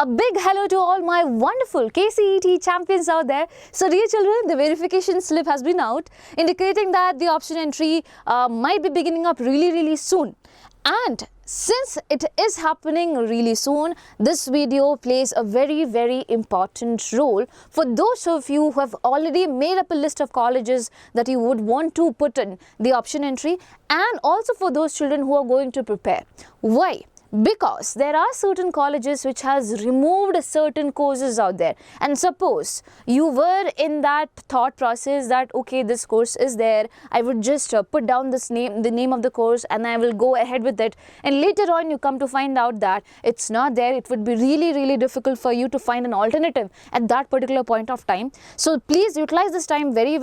A big hello to all my wonderful KCET champions out there. So dear children, the verification slip has been out indicating that the option entry might be beginning up really soon. And since it is happening really soon, this video plays a very important role for those of you who have already made up a list of colleges that you would want to put in the option entry, and also for those children who are going to prepare. Why? Because there are certain colleges which has removed certain courses out there, and suppose you were in that thought process that okay, this course is there, I would just put down the name of the course and I will go ahead with it, and later on you come to find out that it's not there. It would be really difficult for you to find an alternative at that particular point of time. So please utilize this time very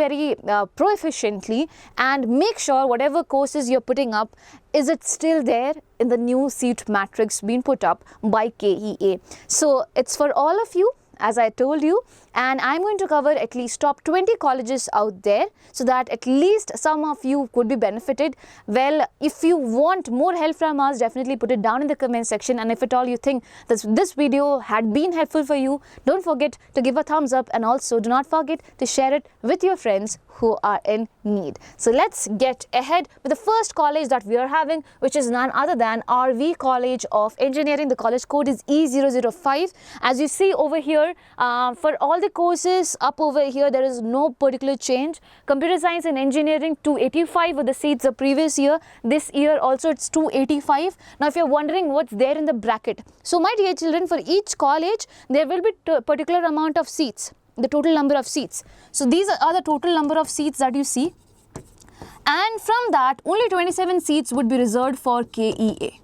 pro-efficiently and make sure whatever courses you're putting up, is it still there in the new seat matrix being put up by KEA. So it's for all of you, as I told you, and I'm going to cover at least top 20 colleges out there so that at least some of you could be benefited. Well, if you want more help from us, definitely put it down in the comment section, and if at all you think that this video had been helpful for you, don't forget to give a thumbs up, and also do not forget to share it with your friends who are in need. So let's get ahead with the first college that we are having, which is none other than RV College of Engineering. The college code is E005. As you see over here, for all the courses up over here, there is no particular change. Computer Science and Engineering, 285 were the seats the previous year. This year also it's 285. Now if you're wondering what's there in the bracket, so my dear children, for each college there will be a particular amount of seats, the total number of seats. So these are the total number of seats that you see, and from that only 27 seats would be reserved for KEA.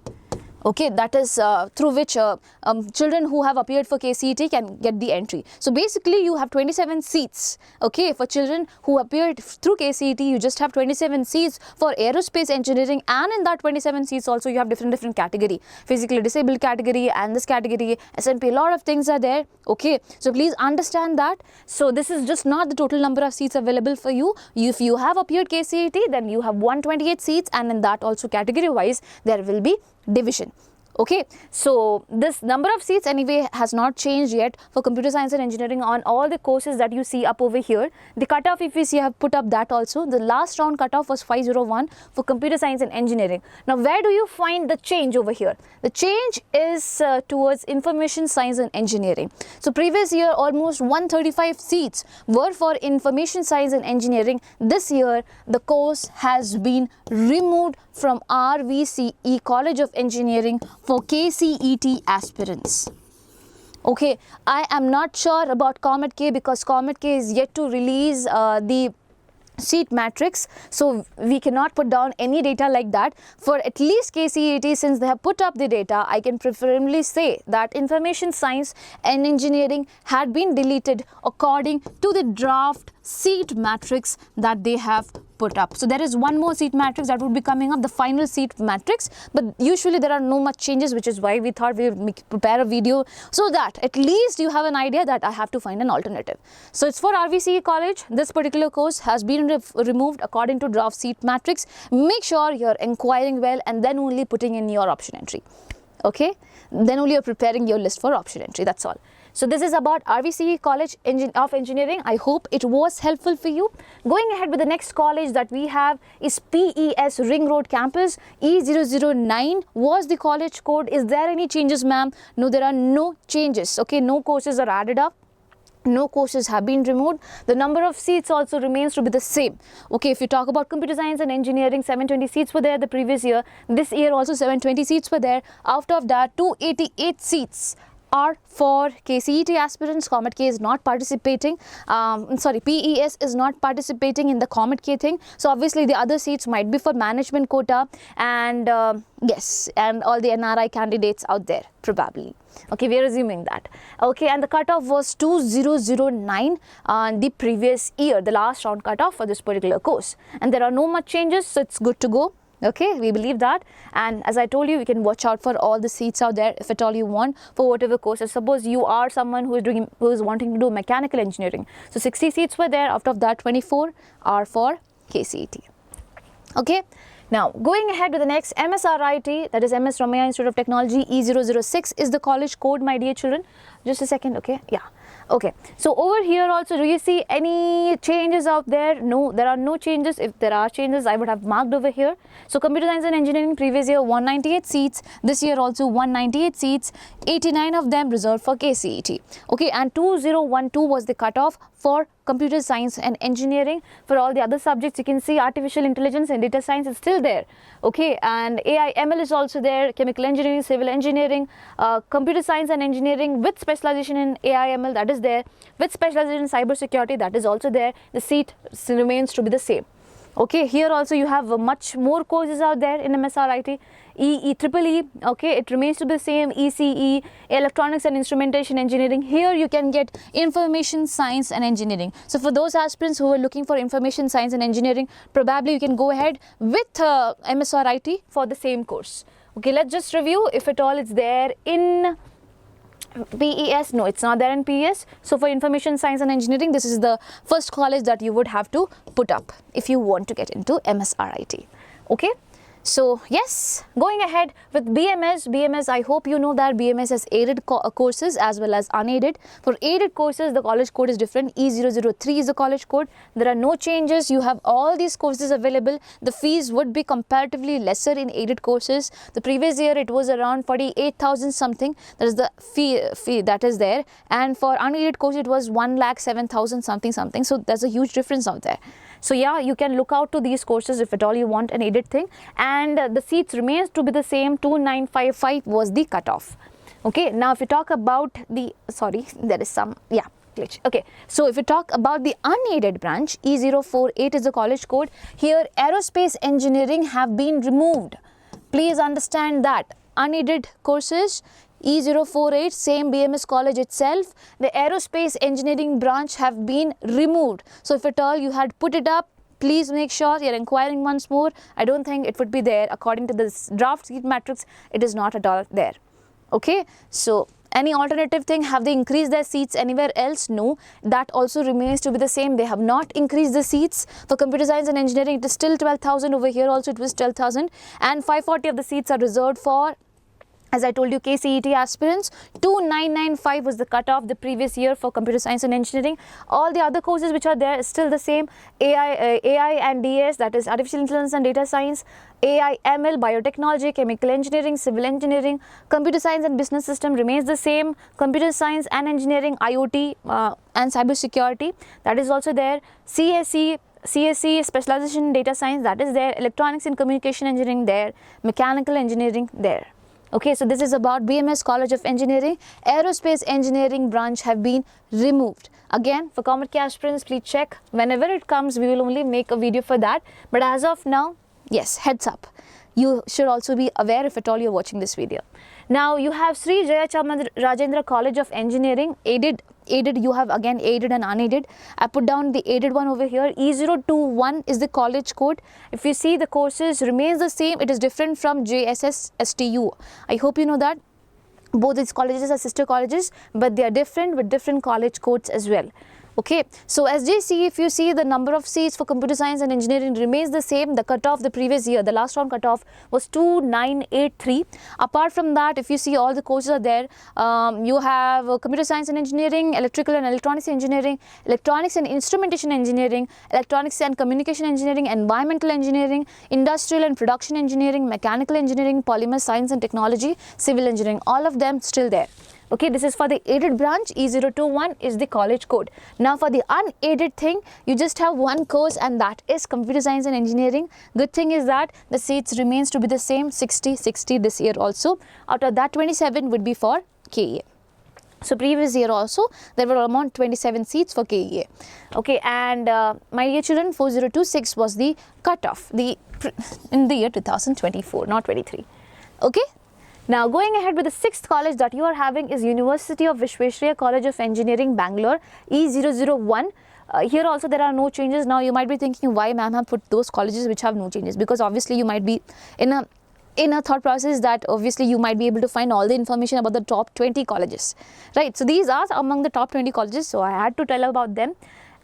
Okay, that is through which children who have appeared for KCET can get the entry. So basically you have 27 seats. Okay, for children who appeared through KCET, you just have 27 seats for aerospace engineering, and in that 27 seats also you have different category, physically disabled category and this category, SMP, a lot of things are there. Okay, so please understand that. So this is just not the total number of seats available for you. If you have appeared KCET, then you have 128 seats, and in that also category wise there will be division. Okay, so this number of seats anyway has not changed yet for Computer Science and Engineering on all the courses that you see up over here. The cutoff, if you see, I have put up that also. The last round cutoff was 501 for Computer Science and Engineering. Now where do you find the change over here? The change is towards Information Science and Engineering. So previous year almost 135 seats were for Information Science and Engineering. This year the course has been removed from RVCE College of Engineering for KCET aspirants. Okay, I am not sure about Comet K because Comet K is yet to release the seat matrix, so we cannot put down any data like that. For at least KCET, since they have put up the data, I can preferably say that Information Science and Engineering had been deleted according to the draft seat matrix that they have put up. So there is one more seat matrix that would be coming up, the final seat matrix, but usually there are no much changes, which is why we thought we would prepare a video so that at least you have an idea that I have to find an alternative. So it's for RVCE College. This particular course has been removed according to draft seat matrix. Make sure you're inquiring well and then only putting in your option entry. Okay, then only you're preparing your list for option entry. That's all. So this is about RVCE College of Engineering. I hope it was helpful for you. Going ahead with the next college that we have is PES Ring Road campus. E009 was the college code. Is there any changes, ma'am? No, there are no changes. Okay, no courses are added up. No courses have been removed. The number of seats also remains to be the same. Okay, if you talk about Computer Science and Engineering, 720 seats were there the previous year. This year also 720 seats were there. Out of that, 288 seats are for KCET aspirants. Comet K is not participating. PES is not participating in the Comet K thing. So obviously the other seats might be for management quota and yes, and all the NRI candidates out there probably. Okay, we are assuming that. Okay, and the cutoff was 2009 the previous year, the last round cutoff for this particular course. And there are no much changes, so it's good to go. Okay, we believe that, and as I told you, you can watch out for all the seats out there if at all you want for whatever courses. Suppose you are someone who is wanting to do mechanical engineering, so 60 seats were there. Out of that, 24 are for KCET. Okay, Now, going ahead with the next MSRIT, that is MS Ramaiah Institute of Technology, E006 is the college code, my dear children. Just a second, okay? Yeah. Okay. So, over here also, do you see any changes out there? No, there are no changes. If there are changes, I would have marked over here. So, Computer Science and Engineering, previous year 198 seats, this year also 198 seats, 89 of them reserved for KCET. Okay, and 2012 was the cutoff for Computer Science and Engineering. For all the other subjects, you can see Artificial Intelligence and Data Science is still there. Okay, and AI ML is also there, Chemical Engineering, Civil Engineering, Computer Science and Engineering with specialization in AI ML, that is there, with specialization in Cyber Security, that is also there. The seat remains to be the same. Okay, here also you have much more courses out there in MSRIT. EEE, okay, it remains to be the same. ECE, Electronics and Instrumentation Engineering. Here you can get Information Science and Engineering. So for those aspirants who are looking for Information Science and Engineering, probably you can go ahead with MSRIT for the same course. Okay, let's just review if at all it's there in PES. No, it's not there in PES. So for Information Science and Engineering, this is the first college that you would have to put up if you want to get into MSRIT. Okay. So yes, going ahead with BMS, I hope you know that BMS has aided courses as well as unaided. For aided courses, the college code is different. E003 is the college code. There are no changes. You have all these courses available. The fees would be comparatively lesser in aided courses. The previous year it was around 48,000 something. That is the fee that is there. And for unaided course it was 1,07,000 something. So there's a huge difference out there. So yeah, you can look out to these courses if at all you want an aided thing, and the seats remains to be the same. 2955 was the cutoff. Okay, now if you talk about the, sorry, there is some, yeah, glitch. Okay, so if you talk about the unaided branch, E048 is the college code. Here aerospace engineering have been removed. Please understand that unaided courses, E048, same BMS College itself, the aerospace engineering branch have been removed. So if at all you had put it up, please make sure you're inquiring once more. I don't think it would be there. According to this draft seat matrix, it is not at all there. Okay, so any alternative thing, have they increased their seats anywhere else? No, that also remains to be the same. They have not increased the seats. For Computer Science and Engineering, it is still 12,000. Over here also it was 12,000, and 540 of the seats are reserved for, as I told you, KCET aspirants. 2995 was the cutoff the previous year for Computer Science and Engineering. All the other courses which are there is still the same. AI and DS, that is Artificial Intelligence and Data Science, AI ML, Biotechnology, Chemical Engineering, Civil Engineering, Computer Science and Business System remains the same. Computer Science and Engineering, IoT and Cyber Security, that is also there. CSE, Specialization in Data Science, that is there. Electronics and Communication Engineering there. Mechanical Engineering there. Okay, so this is about BMS College of Engineering. Aerospace Engineering branch have been removed. Again, for Comet aspirants, please check. Whenever it comes, we will only make a video for that. But as of now, yes, heads up. You should also be aware if at all you're watching this video. Now, you have Sri Jayachamandra College of Engineering, aided, you have again aided and unaided. I put down the aided one over here. E021 is the college code. If you see, the courses remains the same. It is different from JSSU. I hope you know that. Both these colleges are sister colleges, but they are different with different college codes as well. Okay, so SJCE, if you see, the number of seats for Computer Science and Engineering remains the same. The cutoff the previous year, the last round cutoff was 2983. Apart from that, if you see, all the courses are there. You have Computer Science and Engineering, Electrical and Electronics Engineering, Electronics and Instrumentation Engineering, Electronics and Communication Engineering, Environmental Engineering, Industrial and Production Engineering, Mechanical Engineering, Polymer Science and Technology, Civil Engineering, all of them still there. Okay, this is for the aided branch. E021 is the college code. Now for the unaided thing, you just have one course, and that is Computer Science and Engineering. Good thing is that the seats remains to be the same, 60 this year also. Out of that, 27 would be for KEA. So previous year also there were around 27 seats for KEA. Okay, and my dear children, 4026 was the cutoff in the year 2024, not 23. Okay. Now going ahead with the sixth college that you are having is University of Visvesvaraya College of Engineering, Bangalore, E001. Here also there are no changes. Now you might be thinking, why ma'am have put those colleges which have no changes? Because obviously you might be in a thought process that obviously you might be able to find all the information about the top 20 colleges, right? So these are among the top 20 colleges, so I had to tell about them.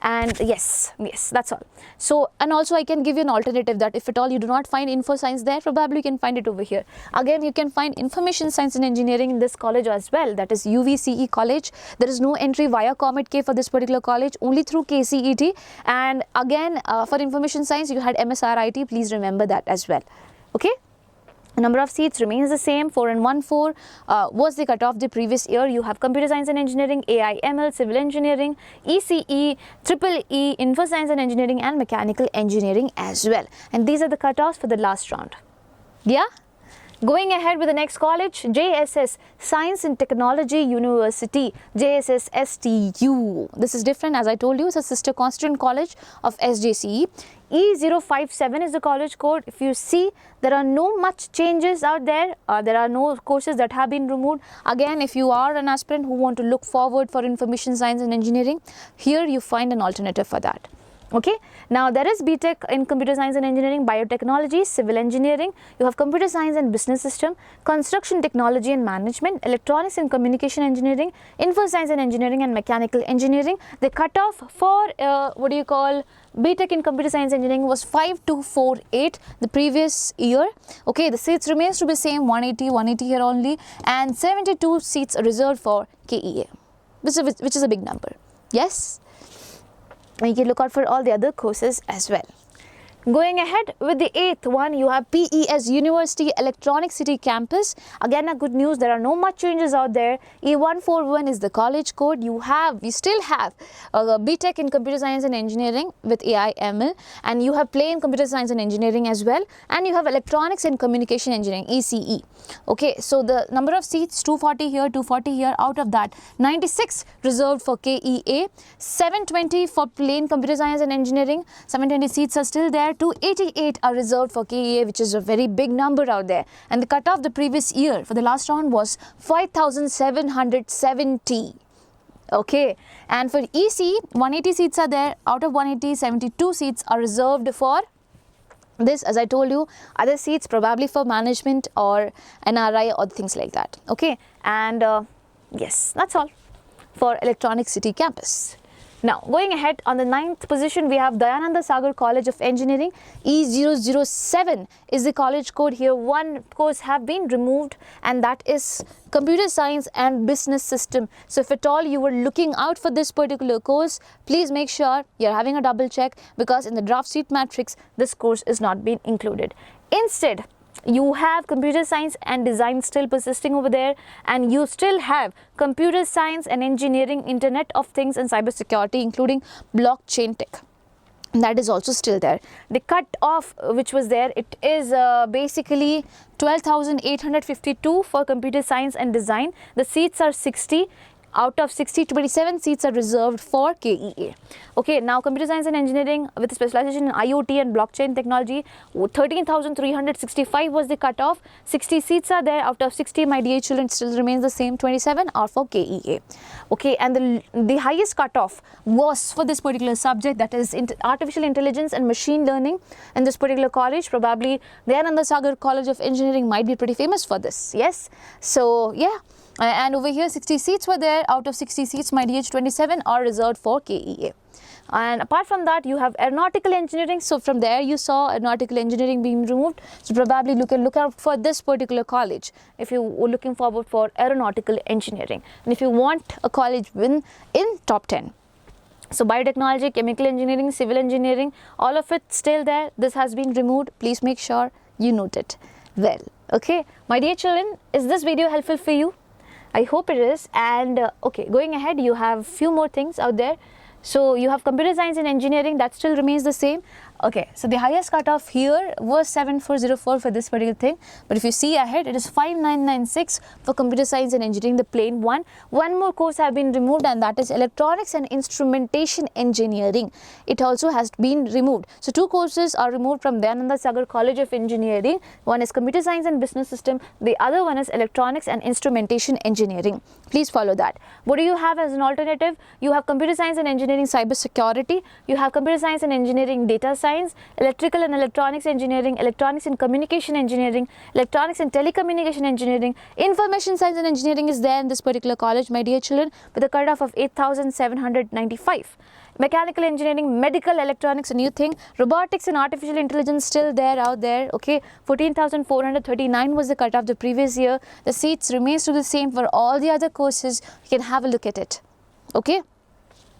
And yes, that's all. So, and also I can give you an alternative that if at all you do not find info science there, probably you can find it over here. Again, you can find information science and engineering in this college as well, that is UVCE college. There is no entry via Comet K for this particular college, only through KCET. And again, for information science you had MSRIT, please remember that as well. Okay. The number of seats remains the same, 414 was the cutoff the previous year. You have computer science and engineering, AI/ML, civil engineering, ECE, EEE, info science and engineering and mechanical engineering as well. And these are the cutoffs for the last round. Yeah? Going ahead with the next college, JSS, Science and Technology University, JSSU. This is different, as I told you, it's a sister constituent college of SJCE. E057 is the college code. If you see, there are no much changes out there. There are no courses that have been removed. Again, if you are an aspirant who want to look forward for information science and engineering, here you find an alternative for that. Okay. Now, there is BTech in computer science and engineering, biotechnology, civil engineering. You have computer science and business system, construction technology and management, electronics and communication engineering, info science and engineering and mechanical engineering. The cutoff for BTech in computer science engineering was 5248 the previous year. Okay, the seats remains to be same, 180 here only, and 72 seats are reserved for KEA, which is a big number. Yes. And you can look out for all the other courses as well. Going ahead with the 8th one, you have PES University Electronic City campus. Again, a good news, there are no much changes out there. E141 is the college code. You still have BTech in computer science and engineering with AI/ML, and you have plain computer science and engineering as well, and you have electronics and communication engineering, ECE. Okay, so the number of seats, 240 here, 240 here. Out of that, 96 reserved for KEA, 720 for plain computer science and engineering. 720 seats are still there. 288 are reserved for KEA, which is a very big number out there. And the cutoff the previous year for the last round was 5,770. Okay, and for EC, 180 seats are there. Out of 180, 72 seats are reserved for this, as I told you, other seats probably for management or NRI or things like that. Okay, and yes, that's all for Electronic City campus. Now, going ahead, on the 9th position, we have Dayananda Sagar College of Engineering. E007 is the college code here. One course have been removed, and that is Computer Science and Business System. So, if at all you were looking out for this particular course, please make sure you're having a double check, because in the draft seat matrix, this course is not being included. Instead, you have computer science and design still persisting over there, and you still have computer science and engineering, Internet of Things and cybersecurity, including blockchain tech. That is also still there. The cut off which was there, it is basically 12,852 for computer science and design. The seats are 60. Out of 60, 27 seats are reserved for KEA. Okay, now computer science and engineering with specialization in IoT and blockchain technology, 13,365 was the cutoff. 60 seats are there. Out of 60, my dear children, still remains the same, 27 are for KEA. Okay, and the highest cutoff was for this particular subject, that is artificial intelligence and machine learning in this particular college. Probably Dayananda Sagar College of Engineering might be pretty famous for this. Yes, so yeah. And over here 60 seats were there. Out of 60 seats, my DH 27 are reserved for KEA. And apart from that, you have aeronautical engineering. So from there you saw aeronautical engineering being removed. So probably you can look out for this particular college if you were looking forward for aeronautical engineering, and if you want a college win in top 10. So biotechnology, chemical engineering, civil engineering, all of it still there. This has been removed. Please make sure you note it well. Okay, my dear children, is this video helpful for you? I hope it is. And okay, going ahead, you have few more things out there. So you have computer science and engineering, that still remains the same. Okay, so the highest cutoff here was 7404 for this particular thing. But if you see ahead, it is 5996 for computer science and engineering, the plain one. One more course have been removed, and that is electronics and instrumentation engineering. It also has been removed. So two courses are removed from Dayananda Sagar College of Engineering. One is computer science and business system. The other one is electronics and instrumentation engineering. Please follow that. What do you have as an alternative? You have computer science and engineering, cybersecurity. You have computer science and engineering, data science, electrical and electronics engineering, electronics and communication engineering, electronics and telecommunication engineering, information science and engineering is there in this particular college, my dear children, with a cutoff of 8,795. Mechanical engineering, medical electronics, a new thing. Robotics and artificial intelligence still there out there. Okay, 14,439 was the cutoff the previous year. The seats remains to the same for all the other courses. You can have a look at it. Okay.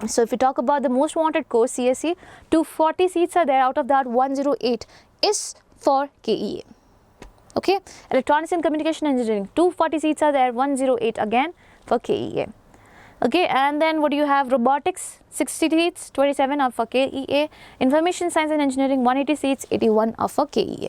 So if you talk about the most wanted course, CSE, 240 seats are there. Out of that, 108 is for KEA. Okay, electronics and communication engineering, 240 seats are there, 108 again for KEA. Okay, and then what do you have? Robotics, 60 seats, 27 are for KEA. Information science and engineering, 180 seats, 81 are for KEA.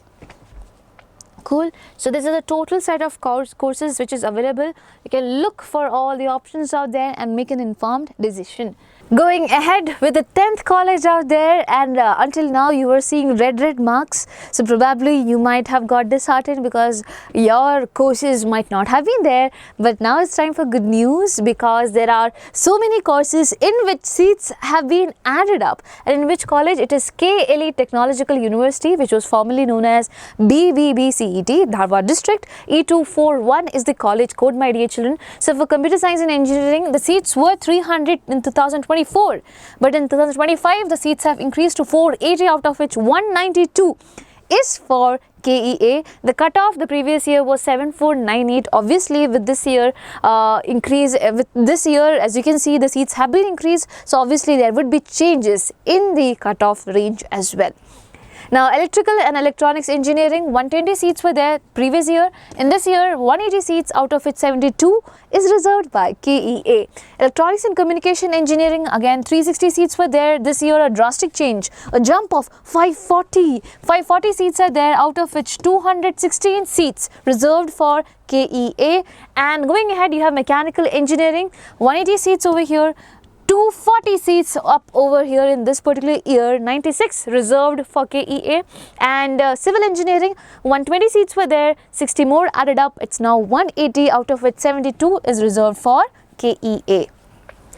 Cool. So this is the total set of courses which is available. You can look for all the options out there and make an informed decision. Going ahead with the 10th college out there, and until now you were seeing red marks, so probably you might have got disheartened because your courses might not have been there, but now it's time for good news because there are so many courses in which seats have been added up, and in which college it is KLE Technological University, which was formerly known as BBBCET, Dharwad district. E241 is the college code, my dear children. So for computer science and engineering, the seats were 300 in 2024, but in 2025 the seats have increased to 480, out of which 192 is for KEA. The cutoff the previous year was 7498. Obviously with this year as you can see, the seats have been increased, so obviously there would be changes in the cutoff range as well. Now, electrical and electronics engineering, 120 seats were there previous year. In this year, 180 seats, out of which 72 is reserved by KEA. Electronics and communication engineering, again 360 seats were there. This year, a drastic change, a jump of 540. 540 seats are there, out of which 216 seats reserved for KEA. And going ahead, you have mechanical engineering, 180 seats over here. 240 seats up over here in this particular year, 96 reserved for KEA. And civil engineering, 120 seats were there, 60 more added up, it's now 180, out of which 72 is reserved for KEA.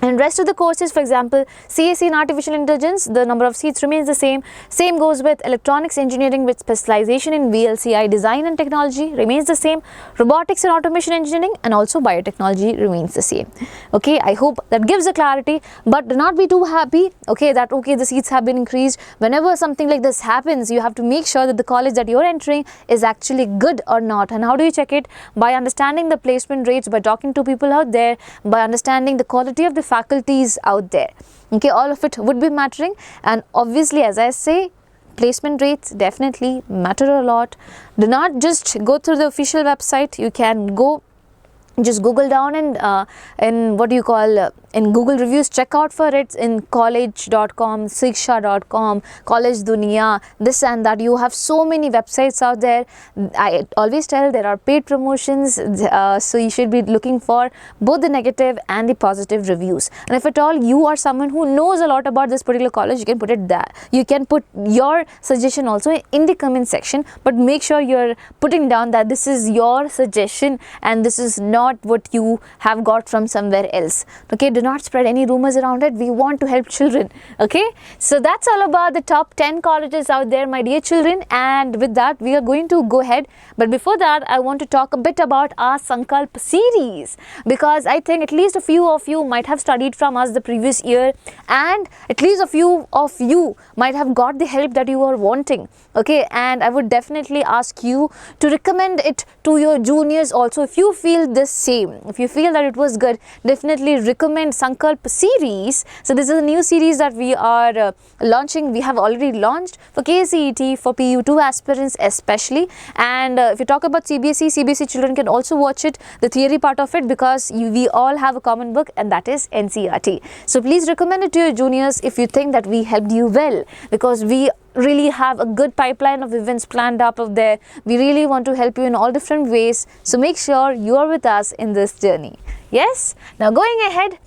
And rest of the courses, for example, CSE in artificial intelligence, the number of seats remains the same. Same goes with electronics engineering with specialization in VLCI design and technology remains the same. Robotics and automation engineering and also biotechnology remains the same. Okay, I hope that gives a clarity, but do not be too happy, okay, that okay, the seats have been increased. Whenever something like this happens, you have to make sure that the college that you're entering is actually good or not. And how do you check it? By understanding the placement rates, by talking to people out there, by understanding the quality of the faculties out there. Okay, all of it would be mattering, and obviously, as I say, placement rates definitely matter a lot. Do not just go through the official website. You can go just Google down and in what do you call in Google reviews, check out for it in college.com, siksha.com, college dunia, this and that. You have so many websites out there. I always tell there are paid promotions, so you should be looking for both the negative and the positive reviews. And if at all you are someone who knows a lot about this particular college, you can put it there. You can put your suggestion also in the comment section, but make sure you're putting down that this is your suggestion and this is not what you have got from somewhere else. Okay, do not spread any rumors around it. We want to help children. Okay, so that's all about the top 10 colleges out there, my dear children, and with that we are going to go ahead. But before that, I want to talk a bit about our Sankalp series, because I think at least a few of you might have studied from us the previous year, and at least a few of you might have got the help that you are wanting. Okay, and I would definitely ask you to recommend it to your juniors also. If you feel this same, if you feel that it was good, definitely recommend Sankalp series. So this is a new series that we are launching. We have already launched for KCET, for PU2 aspirants especially, and if you talk about CBSE children can also watch it, the theory part of it, because we all have a common book, and that is NCERT. So please recommend it to your juniors if you think that we helped you well, because we really have a good pipeline of events planned up of there. We really want to help you in all different ways, so make sure you are with us in this journey. Yes, now going ahead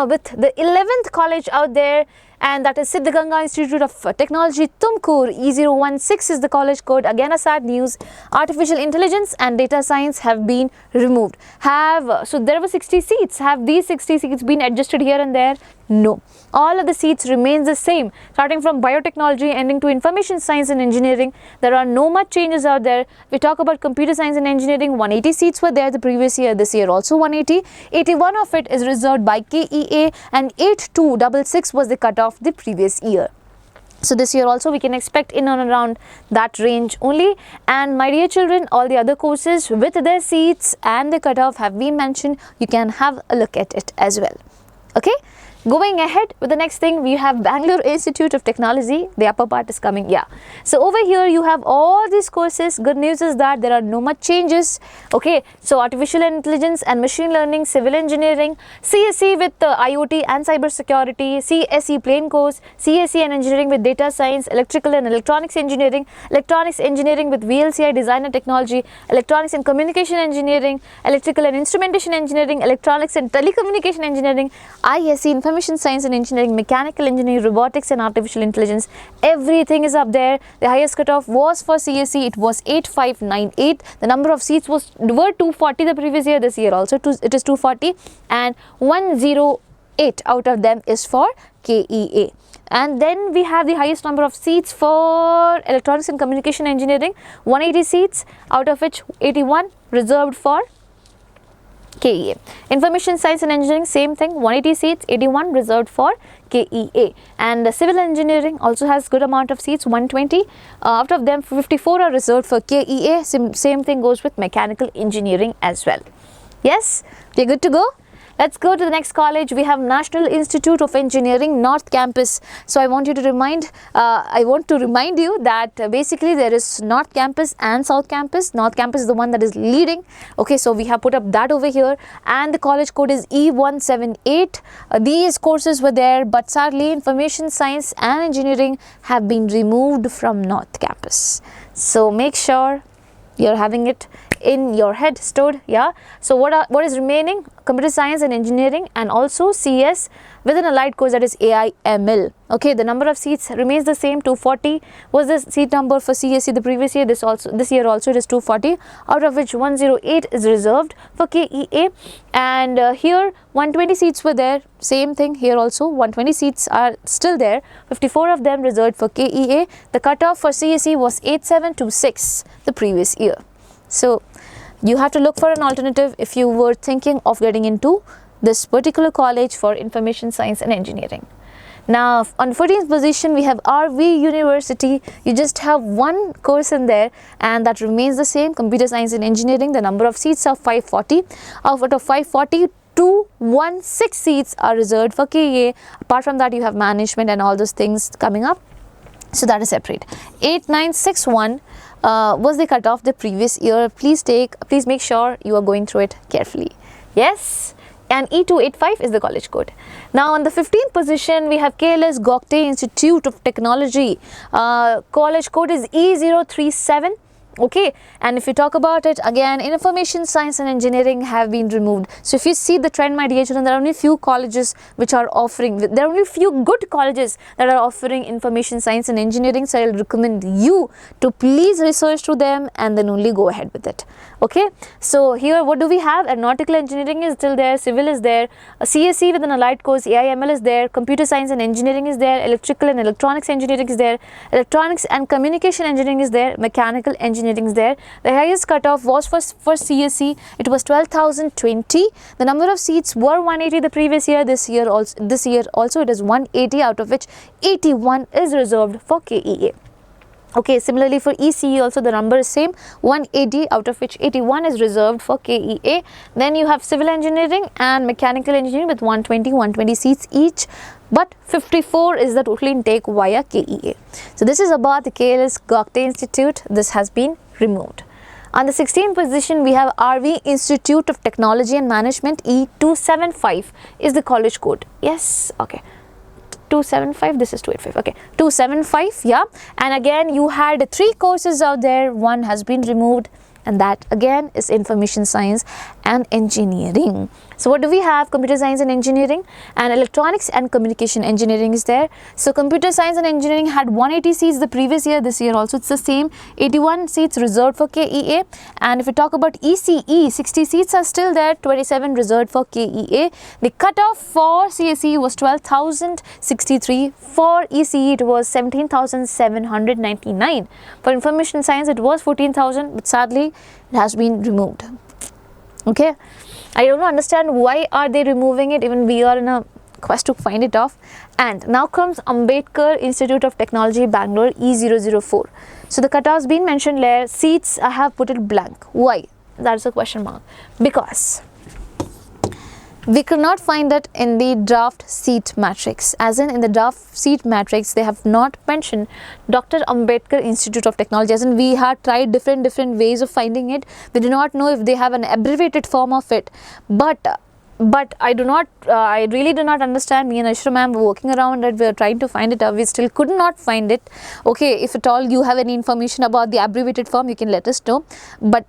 with the 11th college out there, and that is Siddaganga Institute of Technology, Tumkur. E016 is the college code. Again a sad news, artificial intelligence and data science have been removed. So there were 60 seats. Have these 60 seats been adjusted here and there? No. All of the seats remains the same, starting from biotechnology ending to information science and engineering. There are no much changes out there. We talk about computer science and engineering, 180 seats were there the previous year, this year also 180. 81 of it is reserved by KEA and 8266 was the cutoff the previous year. So this year also we can expect in and around that range only. And my dear children, all the other courses with their seats and the cutoff have been mentioned. You can have a look at it as well. Okay. Going ahead with the next thing, we have Bangalore Institute of Technology. The upper part is coming, yeah. So over here you have all these courses. Good news is that there are no much changes. Okay, so artificial intelligence and machine learning, civil engineering, CSE with IoT and cyber security, CSE plain course, CSE and engineering with data science, electrical and electronics engineering with VLCI design and technology, electronics and communication engineering, electrical and instrumentation engineering, electronics and telecommunication engineering, ISE information science and engineering, mechanical engineering, robotics and artificial intelligence. Everything is up there. The highest cutoff was for CSE, it was 8598. The number of seats were 240 the previous year. This year also it is 240, and 108 out of them is for KEA. And then we have the highest number of seats for electronics and communication engineering, 180 seats, out of which 81 reserved for KEA. Information science and engineering, same thing, 180 seats, 81 reserved for KEA. And civil engineering also has good amount of seats, 120. Out of them 54 are reserved for KEA. Same thing goes with mechanical engineering as well. Yes, we're good to go. Let's go to the next college. We have National Institute of Engineering, North Campus. So I want to remind you that basically there is North Campus and South Campus. North Campus is the one that is leading. Okay, so we have put up that over here, and the college code is E178. These courses were there, but sadly information science and engineering have been removed from North Campus. So make sure you're having it in your head stored. Yeah, so what is remaining? Computer science and engineering, and also CS with an allied course, that is AI/ML. Okay, the number of seats remains the same, 240 was the seat number for CSE the previous year. This year also it is 240, out of which 108 is reserved for KEA. And here 120 seats were there. Same thing here also, 120 seats are still there, 54 of them reserved for KEA. The cutoff for CSE was 8726 the previous year. So you have to look for an alternative if you were thinking of getting into this particular college for information science and engineering. Now on 14th position we have RV University. You just have one course in there, and that remains the same, computer science and engineering. The number of seats are 540. Out of 540, 216 seats are reserved for KEA. Apart from that you have management and all those things coming up, so that is separate. 8961 was the cutoff the previous year. Please make sure you are going through it carefully. Yes, and E285 is the college code. Now on the 15th position we have KLS Institute of Technology. College code is E037. Okay, and if you talk about it again, information science and engineering have been removed. So if you see the trend, my dear children, there are only few colleges which are offering, there are only few good colleges that are offering information science and engineering. So I will recommend you to please research through them and then only go ahead with it. Okay, so here what do we have? Aeronautical engineering is still there, civil is there, a CSE with an allied course, AI/ML is there, computer science and engineering is there, electrical and electronics engineering is there, electronics and communication engineering is there, mechanical engineering is there. The highest cutoff was for CSE, it was 12,020. The number of seats were 180 the previous year. This year also it is 180, out of which 81 is reserved for KEA. Okay, similarly for ECE also the number is same, 180, out of which 81 is reserved for KEA. Then you have civil engineering and mechanical engineering with 120 seats each, but 54 is the total intake via KEA. So this is about the KLS Institute. This has been removed. On the 16th position we have RV Institute of Technology and Management. E275 is the college code. Yes, okay. 275, this is 285, okay, 275, yeah. And again you had 3 courses out there, one has been removed, and that again is information science and engineering. So what do we have? Computer science and engineering, and electronics and communication engineering is there. So computer science and engineering had 180 seats the previous year. This year also it's the same, 81 seats reserved for KEA. And if we talk about ECE, 60 seats are still there, 27 reserved for KEA. The cutoff for CSE was 12,063. For ECE it was 17,799. For information science it was 14,000, but sadly it has been removed. Okay, I don't understand why are they removing it. Even we are in a quest to find it off. And now comes Ambedkar Institute of Technology, Bangalore, E004. So the cutoff has been mentioned there. Seats I have put it blank. Why? That's a question mark. Because we could not find it in the draft seat matrix. As in the draft seat matrix, they have not mentioned Dr. Ambedkar Institute of Technology. As in we had tried different ways of finding it. We do not know if they have an abbreviated form of it. But I really do not understand. Me and Ashra ma'am were working around it. We are trying to find it out. We still could not find it. Okay, if at all you have any information about the abbreviated form, you can let us know. But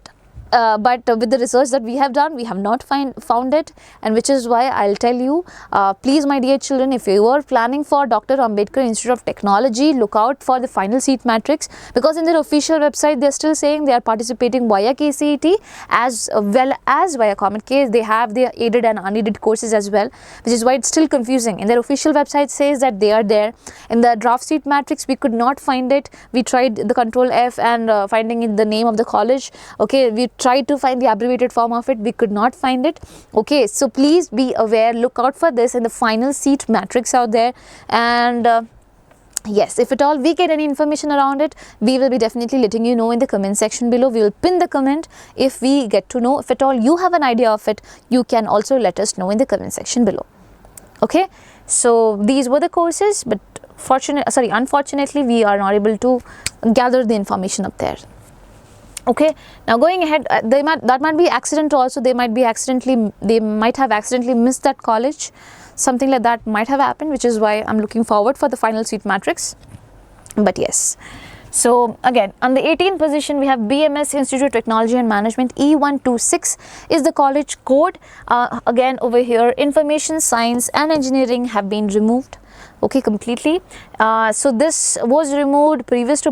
with the research that we have done, we have not found it, and which is why I'll tell you, please my dear children, if you are planning for Dr. Ambedkar Institute of Technology, look out for the final seat matrix, because in their official website they are still saying they are participating via KCET as well as via Common Case. They have their aided and unaided courses as well, which is why it's still confusing. In their official website says that they are there. In the draft seat matrix we could not find it. We tried the Control F and finding in the name of the college. Okay, we tried to find the abbreviated form of it, we could not find it. Okay, so please be aware, look out for this in the final seat matrix out there. And yes, if at all we get any information around it, we will be definitely letting you know in the comment section below. We will pin the comment if we get to know. If at all you have an idea of it, you can also let us know in the comment section below. Okay, so these were the courses, but unfortunately we are not able to gather the information up there. Okay, now going ahead, that might be accidental also. They might have accidentally missed that college. Something like that might have happened, which is why I'm looking forward for the final seat matrix. But yes, so again on the 18th position we have BMS Institute of Technology and Management, E126 is the college code. Again over here, information science and engineering have been removed. Okay, completely. So this was removed previous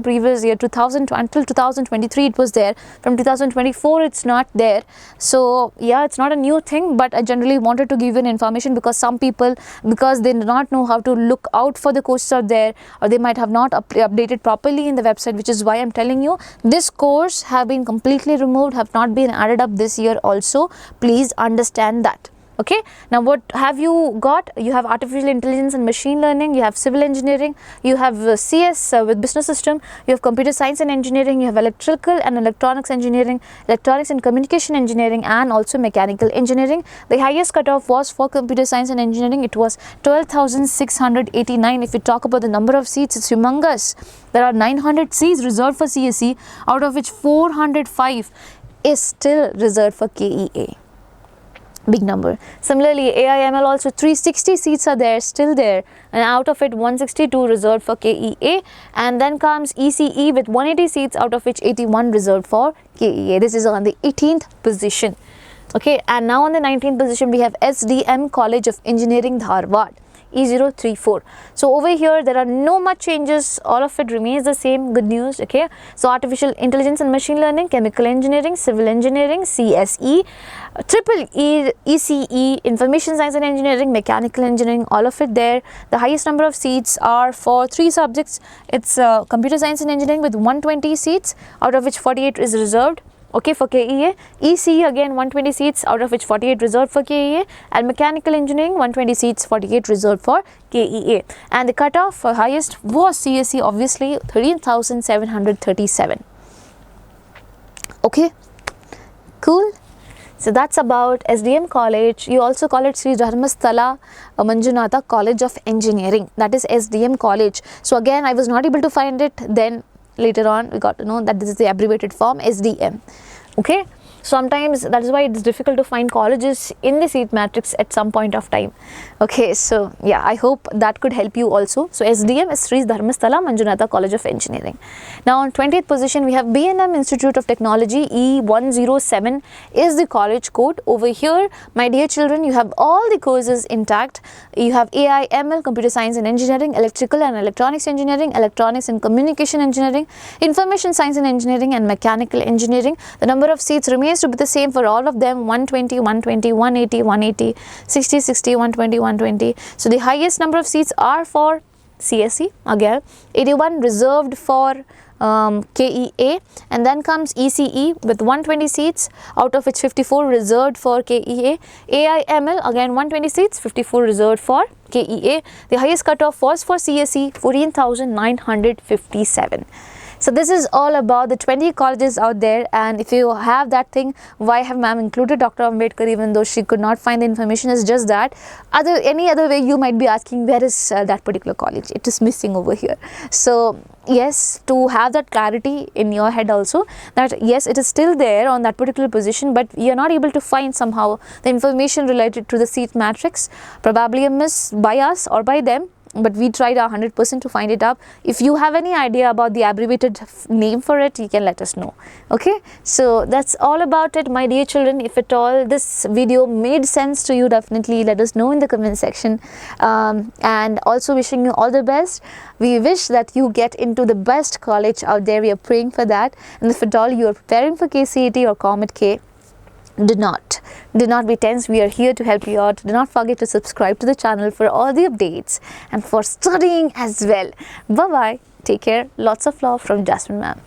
year 2000 until 2023 it was there. From 2024 it's not there. So yeah, it's not a new thing, but I generally wanted to give you an information because some people, because they do not know how to look out for the courses out there, or they might have not updated properly in the website, which is why I'm telling you this course have been completely removed, have not been added up this year also. Please understand that. Okay, now what have you got? You have artificial intelligence and machine learning, you have civil engineering, you have CS with business system, you have computer science and engineering, you have electrical and electronics engineering, electronics and communication engineering, and also mechanical engineering. The highest cutoff was for computer science and engineering. It was 12,689. If we talk about the number of seats, it's humongous. There are 900 seats reserved for CSE, out of which 405 is still reserved for KEA. Big number. Similarly, AI/ML also 360 seats are there, still there, and out of it 162 reserved for KEA. And then comes ECE with 180 seats, out of which 81 reserved for KEA. This is on the 18th position. Okay, and now on the 19th position we have SDM College of Engineering, Dharwad, E034. So over here there are no much changes, all of it remains the same. Good news. Okay, so artificial intelligence and machine learning, chemical engineering, civil engineering, CSE, triple ECE, information science and engineering, mechanical engineering, all of it there. The highest number of seats are for 3 subjects. It's computer science and engineering with 120 seats, out of which 48 is reserved. Okay, for KEA. ECE again 120 seats, out of which 48 reserved for KEA, and mechanical engineering 120 seats, 48 reserved for KEA. And the cutoff for highest was CSE, obviously 13,737. Okay, cool. So that's about SDM College. You also call it Sri Dharmasthala Manjunatha College of Engineering. That is SDM College. So again, I was not able to find it. Then later on we got to know that this is the abbreviated form SDM. Okay, Sometimes that is why it's difficult to find colleges in the seat matrix at some point of time. Okay, so yeah, I hope that could help you also. So SDM is Sri Dharmasthala Manjunatha College of Engineering. Now on 20th position we have BNM Institute of Technology, E107 is the college code. Over here, my dear children, you have all the courses intact. You have AI, ML, Computer Science and Engineering, Electrical and Electronics Engineering, Electronics and Communication Engineering, Information Science and Engineering and Mechanical Engineering. The number of seats remains to be the same for all of them: 120, 120, 180, 180, 60, 60, 120, 120. So the highest number of seats are for CSE, again 81 reserved for KEA, and then comes ECE with 120 seats, out of which 54 reserved for KEA. AIML again 120 seats, 54 reserved for KEA. The highest cutoff was for CSE, 14,957. So this is all about the 20 colleges out there, and if you have that thing, why have ma'am included Dr. Ambedkar even though she could not find the information, is just that any other way you might be asking, where is that particular college? It is missing over here. So yes, to have that clarity in your head also, that yes, it is still there on that particular position, but you are not able to find somehow the information related to the seat matrix, probably a miss by us or by them, but we tried our 100% to find it up. If you have any idea about the abbreviated name for it, you can let us know. Okay, so that's all about it, my dear children. If at all this video made sense to you, definitely let us know in the comment section, and also wishing you all the best. We wish that you get into the best college out there. We are praying for that. And if at all you are preparing for KCET or Comet K, do not be tense. We are here to help you out. Do not forget to subscribe to the channel for all the updates and for studying as well. Bye bye, take care, lots of love from Jasmine ma'am.